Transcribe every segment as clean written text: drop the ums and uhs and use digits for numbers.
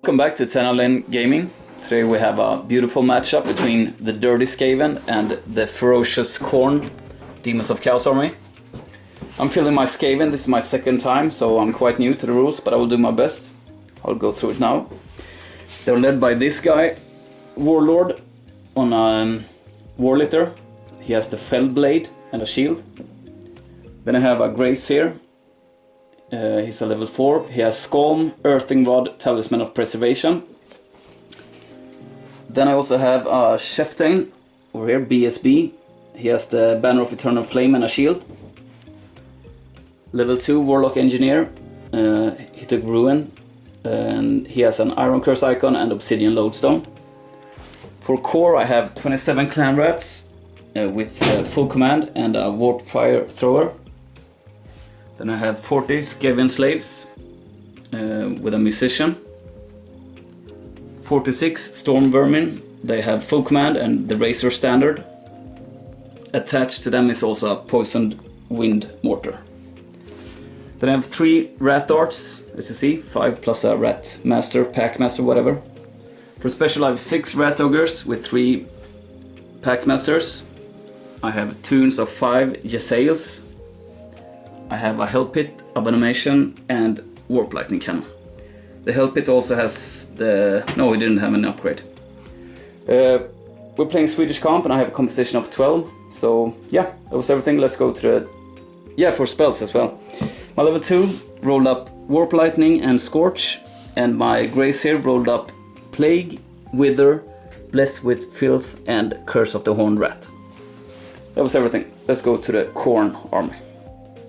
Welcome back to Tenalin Gaming. Today we have a beautiful matchup between the dirty Skaven and the ferocious Khorne, Demons of Chaos army. I'm feeling my Skaven, this is my second time, so I'm quite new to the rules, but I will do my best. I'll go through it now. They're led by this guy, Warlord, on a Warlitter. He has the Fell Blade and a shield. Then I have a Grace here. He's a level 4. He has Skolm, Earthing Rod, Talisman of Preservation. Then I also have a Chieftain over here, BSB. He has the Banner of Eternal Flame and a shield. Level 2 Warlock Engineer. He took Ruin. And he has an Iron Curse icon and Obsidian Lodestone. For core I have 27 Clan Rats with full command and a Warp Fire Thrower. Then I have 40 Skaven Slaves with a Musician. 46 Storm Vermin, they have full command and the Razor Standard. Attached to them is also a Poisoned Wind Mortar. Then I have 3 Rat Darts, as you see, 5 plus a Rat Master, Pack Master, whatever. For special I have 6 Rat Ogres with 3 Pack Masters. I have tunes of 5 Jesails. I have a Hell Pit, Abomination and Warp Lightning Cannon. The Hell Pit also has the... no, we didn't have an upgrade. We're playing Swedish comp and I have a composition of 12. So yeah, that was everything. Let's go to the... yeah, for spells as well. My level 2 rolled up Warp Lightning and Scorch. And my Grace here rolled up Plague, Wither, Bless with Filth and Curse of the Horned Rat. That was everything. Let's go to the Khorne army.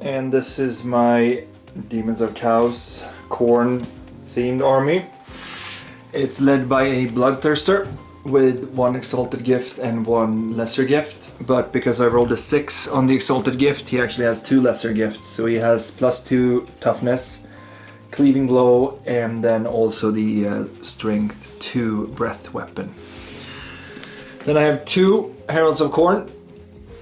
And this is my Demons of Chaos Khorne themed army. It's led by a Bloodthirster with 1 Exalted Gift and 1 Lesser Gift. But because I rolled a 6 on the Exalted Gift, he actually has 2 Lesser Gifts. So he has +2 Toughness, Cleaving Blow, and then also the Strength 2 Breath Weapon. Then I have 2 Heralds of Khorne.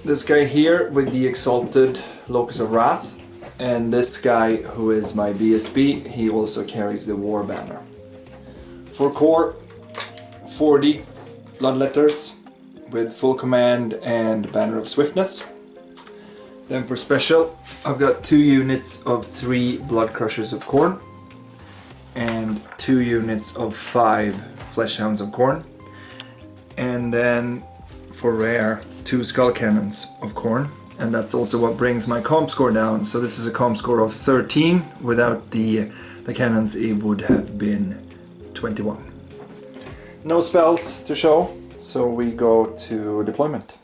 This guy here with the Exalted Locus of Wrath, and this guy who is my BSB, he also carries the War Banner. For core, 40 Bloodletters with full command and Banner of Swiftness. Then for special, I've got 2 units of 3 Blood Crushers of Khorne and 2 units of 5 Fleshhounds of Khorne. And then for rare, 2 Skull Cannons of Khorne, and that's also what brings my comp score down. So this is a comp score of 13. Without the cannons it would have been 21. No spells to show, so we go to deployment.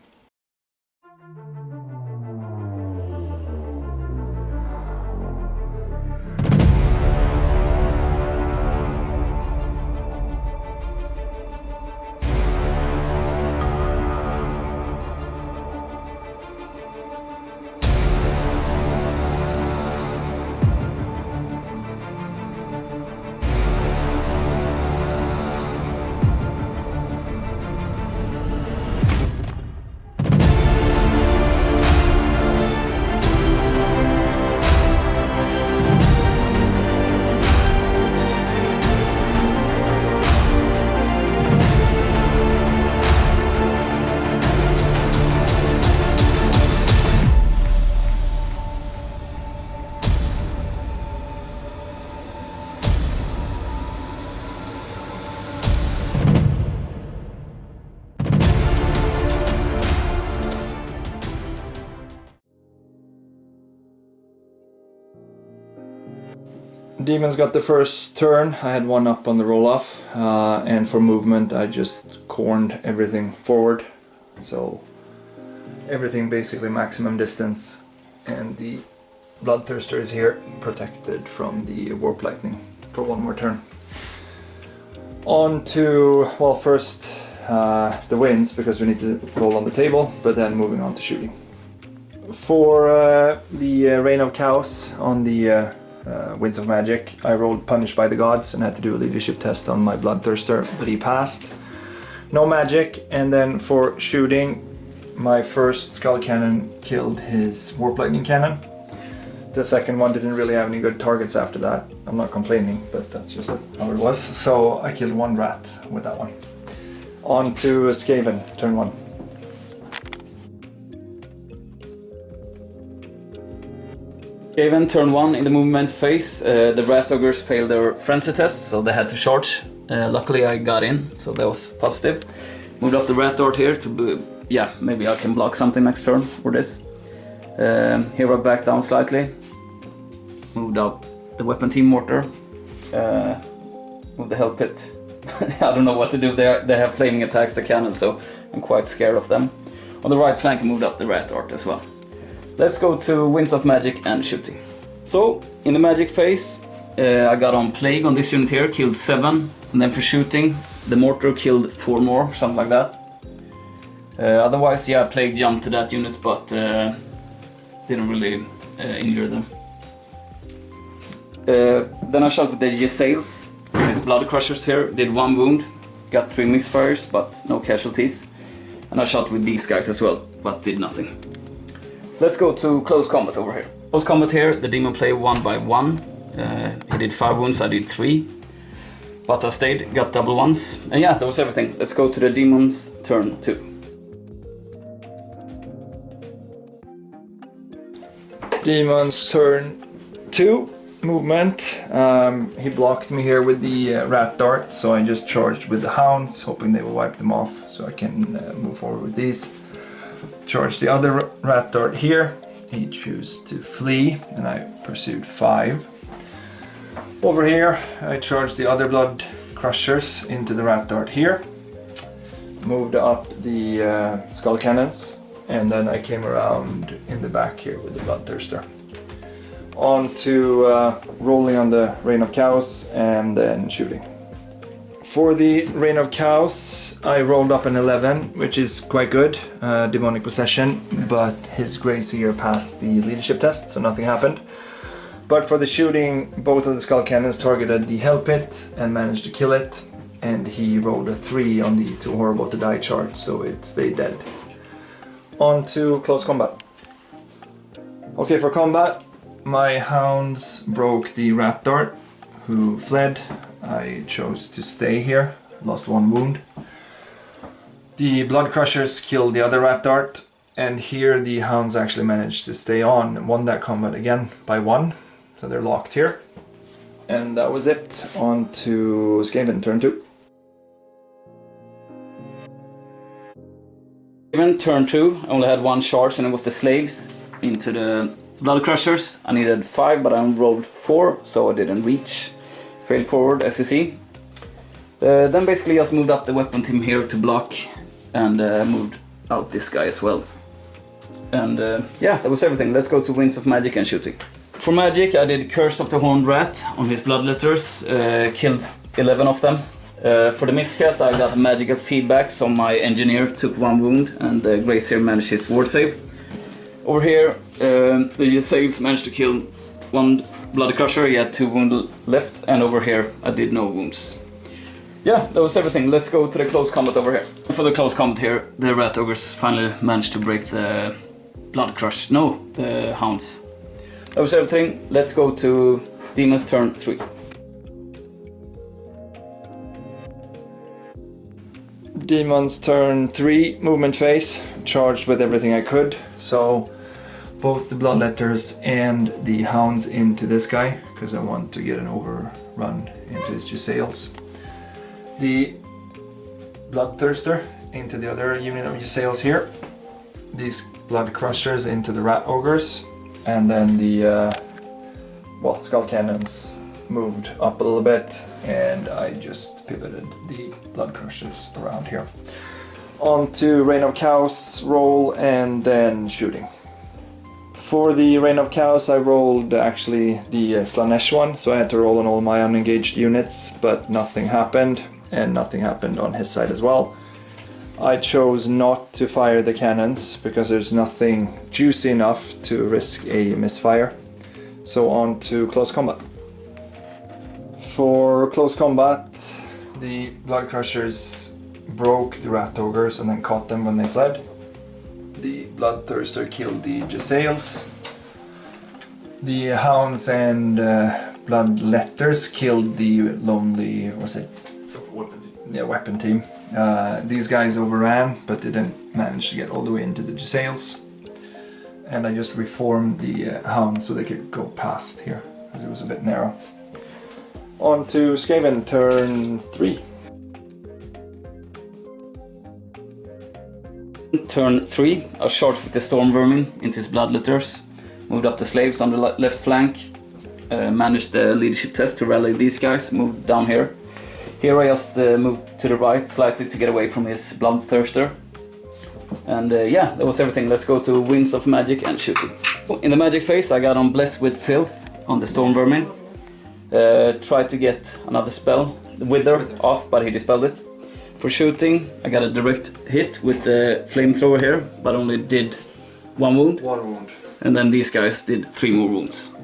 Demons got the first turn. I had 1 up on the roll-off, and for movement I just corned everything forward, so everything basically maximum distance, and the Bloodthirster is here protected from the Warp Lightning for 1 more turn. On to, well, first the wins, because we need to roll on the table, but then moving on to shooting. For the Reign of Chaos on the Winds of Magic, I rolled Punished by the Gods and had to do a leadership test on my Bloodthirster, but he passed. No magic. And then for shooting, my first Skull Cannon killed his Warp Lightning Cannon. The second one didn't really have any good targets after that. I'm not complaining, but that's just how it was. So I killed one rat with that one. On to Skaven, turn 1. Skaven, turn 1 in the movement phase. The rat ogres failed their frenzy test, so they had to charge. Luckily I got in, so that was positive. Moved up the rat dart here to be, yeah, maybe I can block something next turn for this. Here I back down slightly. Moved up the weapon team mortar. Moved the hell pit. I don't know what to do there. They have flaming attacks, the cannon, so I'm quite scared of them. On the right flank I moved up the rat dart as well. Let's go to Winds of Magic and shooting. So, in the magic phase, I got on Plague on this unit here, killed 7. And then for shooting, the mortar killed 4 more, something like that. Otherwise, yeah, Plague jumped to that unit, but didn't really injure them. Then I shot with the Jesales, these blood crushers here, did 1 wound, got 3 misfires, but no casualties. And I shot with these guys as well, but did nothing. Let's go to close combat over here. Close combat here, the demon play 1 by 1. He did 5 wounds, I did 3. But I stayed, got double ones. And yeah, that was everything. Let's go to the demons turn 2. Demons turn 2, movement. He blocked me here with the rat dart, so I just charged with the hounds, hoping they will wipe them off so I can move forward with these. Charged the other rat dart here. He chose to flee, and I pursued 5. Over here, I charged the other blood crushers into the rat dart here. Moved up the skull cannons, and then I came around in the back here with the bloodthirster. On to rolling on the Rain of Chaos and then shooting. For the Rain of Chaos, I rolled up an 11, which is quite good, demonic possession, but his Grazier passed the leadership test, so nothing happened. But for the shooting, both of the skull cannons targeted the hell pit and managed to kill it, and he rolled a 3 on the too horrible to die chart, so it stayed dead. On to close combat. Okay, for combat, my hounds broke the rat dart, who fled. I chose to stay here, lost 1 wound. The blood crushers killed the other rat dart, and here the hounds actually managed to stay on and won that combat again by 1, so they're locked here. And that was it. On to Skaven, turn 2. Skaven, turn 2, I only had 1 charge, and it was the slaves into the blood crushers. I needed 5, but I rolled 4, so I didn't reach. Failed forward, as you see. Then basically just moved up the weapon team here to block, and moved out this guy as well. And yeah, that was everything. Let's go to Winds of Magic and shooting. For magic, I did Curse of the Horned Rat on his bloodletters, killed 11 of them. For the miscast, I got magical feedback, so my engineer took 1 wound, and Grazier managed his ward save. Over here, the Jesales managed to kill 1 blood crusher, he had 2 wounds left, and over here I did no wounds. Yeah, that was everything. Let's go to the close combat over here. For the close combat here, the rat ogres finally managed to break the blood crush. No, the hounds. That was everything. Let's go to Demons turn 3. Demons turn 3, movement phase. Charged with everything I could. So both the bloodletters and the hounds into this guy, because I want to get an overrun into his Jesales. The bloodthirster into the other unit of Jesales here. These blood crushers into the rat ogres, and then the skull cannons moved up a little bit, and I just pivoted the blood crushers around here. On to Rain of Chaos roll and then shooting. For the Rain of Chaos, I rolled actually the Slanesh one, so I had to roll on all my unengaged units, but nothing happened, and nothing happened on his side as well. I chose not to fire the cannons, because there's nothing juicy enough to risk a misfire. So on to close combat. For close combat, the blood crushers broke the rat ogres and then caught them when they fled. The bloodthirster killed the Jesales. The hounds and blood letters killed the lonely, was it? Weapon team. Yeah, weapon team. These guys overran, but didn't manage to get all the way into the Gisales. And I just reformed the hound so they could go past here, because it was a bit narrow. On to Skaven, turn 3. Turn 3, I charged with the Storm Vermin into his Bloodletters, moved up the slaves on the left flank, managed the leadership test to rally these guys, moved down here. Here I just moved to the right slightly to get away from his Bloodthirster. And yeah, that was everything. Let's go to Winds of Magic and Shooting. In the magic phase I got on Blessed with Filth on the Storm Vermin. Tried to get another spell, the Wither, off, but he dispelled it. For shooting, I got a direct hit with the flamethrower here, but only did 1 wound. 1 wound. And then these guys did 3 more wounds.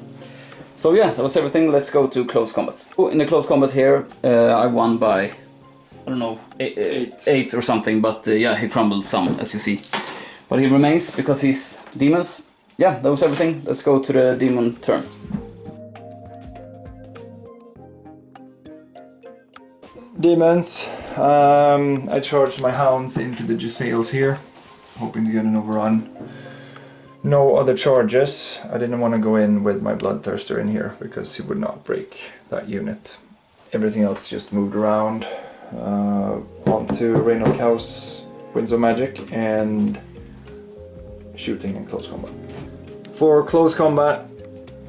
So yeah, that was everything. Let's go to close combat. In the close combat here, I won by, I don't know, 8 or something, but yeah, he crumbled some, as you see. But he remains because he's demons. Yeah, that was everything. Let's go to the demon turn. Demons. I charged my hounds into the Gisales here, hoping to get an overrun. No other charges. I didn't want to go in with my Bloodthirster in here because he would not break that unit. Everything else just moved around. On to Reign of Chaos, Winds of Magic, and Shooting in close combat. For close combat,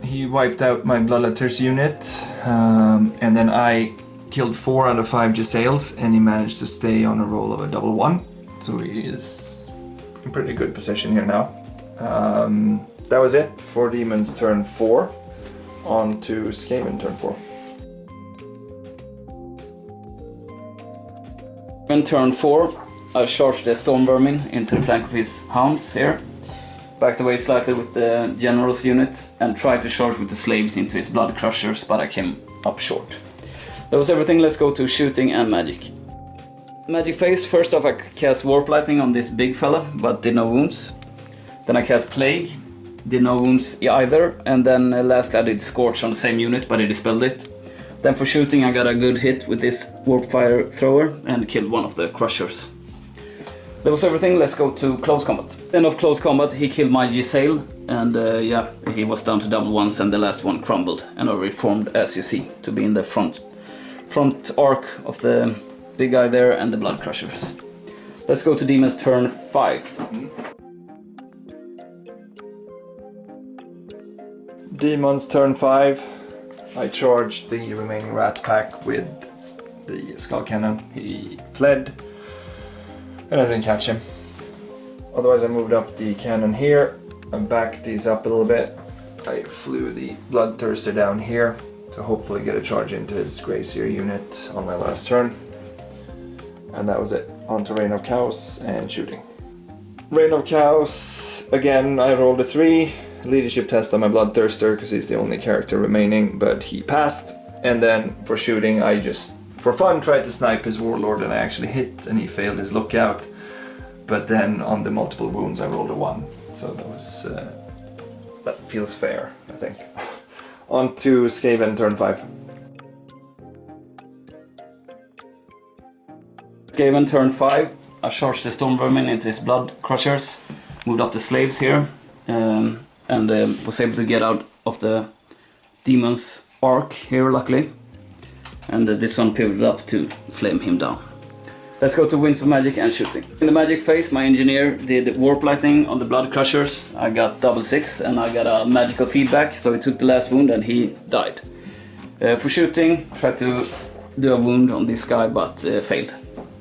he wiped out my Bloodletters unit, and then I killed 4 out of 5 Gisales, and he managed to stay on a roll of a double 1. So he is in pretty good position here now. That was it for Demons turn 4. On to Skaven turn 4. In turn 4, I charged the Storm Vermin into the flank of his hounds here. Backed away slightly with the General's unit and tried to charge with the slaves into his Blood Crushers, but I came up short. That was everything. Let's go to Shooting and Magic. Magic phase, first off I cast Warp Lightning on this big fella, but did no wounds. Then I cast Plague, did no wounds either, and then lastly I did Scorch on the same unit, but he dispelled it. Then for shooting I got a good hit with this Warp Fire Thrower and killed one of the Crushers. That was everything. Let's go to close combat. End of close combat, he killed my Gisale, and yeah, he was down to double 1s and the last one crumbled, and I reformed, as you see, to be in the front arc of the big guy there and the Blood Crushers. Let's go to Demons turn 5. Demons turn 5. I charged the remaining rat pack with the Skull Cannon. He fled, and I didn't catch him. Otherwise I moved up the cannon here and backed these up a little bit. I flew the Bloodthirster down here to hopefully get a charge into his Gracier unit on my last turn. And that was it. On to Reign of Chaos and Shooting. Reign of Chaos, again I rolled a 3. Leadership test on my Bloodthirster because he's the only character remaining, but he passed. And then for shooting I just, for fun, tried to snipe his Warlord, and I actually hit and he failed his lookout. But then on the multiple wounds I rolled a 1. So that was, that feels fair, I think. On to Skaven turn 5. Skaven turn 5, I charged the Storm Vermin into his Blood Crushers, moved up the slaves here, and was able to get out of the Demon's arc here, luckily. And this one pivoted up to flame him down. Let's go to Winds of Magic and Shooting. In the Magic phase, my engineer did Warp Lightning on the Blood Crushers. I got double 6 and I got a magical feedback, so he took the last wound and he died. For shooting, tried to do a wound on this guy, but failed.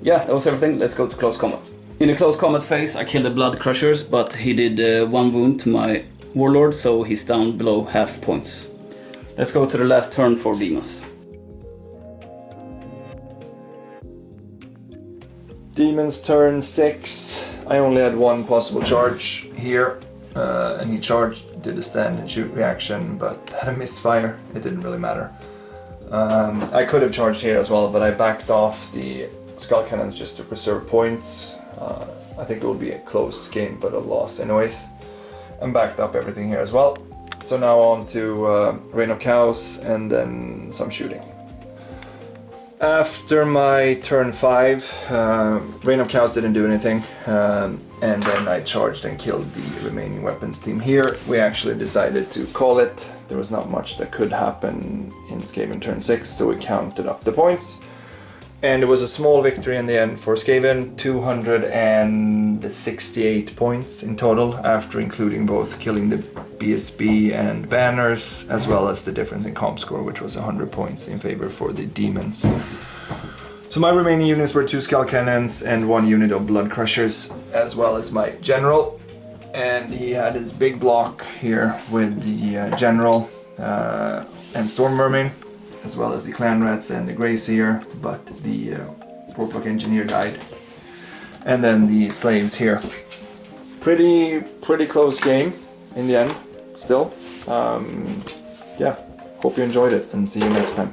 Yeah, that was everything. Let's go to close combat. In the close combat phase, I killed the Blood Crushers, but he did 1 wound to my Warlord, so he's down below half points. Let's go to the last turn for Demons. Demons turn 6. I only had 1 possible charge here, and he charged, did a stand and shoot reaction, but had a misfire. It didn't really matter. I could have charged here as well, but I backed off the Skull Cannons just to preserve points. I think it will be a close game, but a loss anyways. And backed up everything here as well. So now on to Reign of Chaos and then some shooting. After my turn 5, Reign of Chaos didn't do anything, and then I charged and killed the remaining weapons team here. We actually decided to call it. There was not much that could happen in Skaven turn 6, so we counted up the points. And it was a small victory in the end for Skaven, 268 points in total, after including both killing the BSB and banners, as well as the difference in comp score, which was 100 points in favor for the Daemons. So my remaining units were 2 Skull Cannons and 1 unit of Blood Crushers, as well as my General. And he had his big block here with the General and Storm Mermaid, as well as the Clan Rats and the Grazier, but the Warlock Engineer died. And then the Slaves here. Pretty close game in the end, still. Yeah, hope you enjoyed it and see you next time.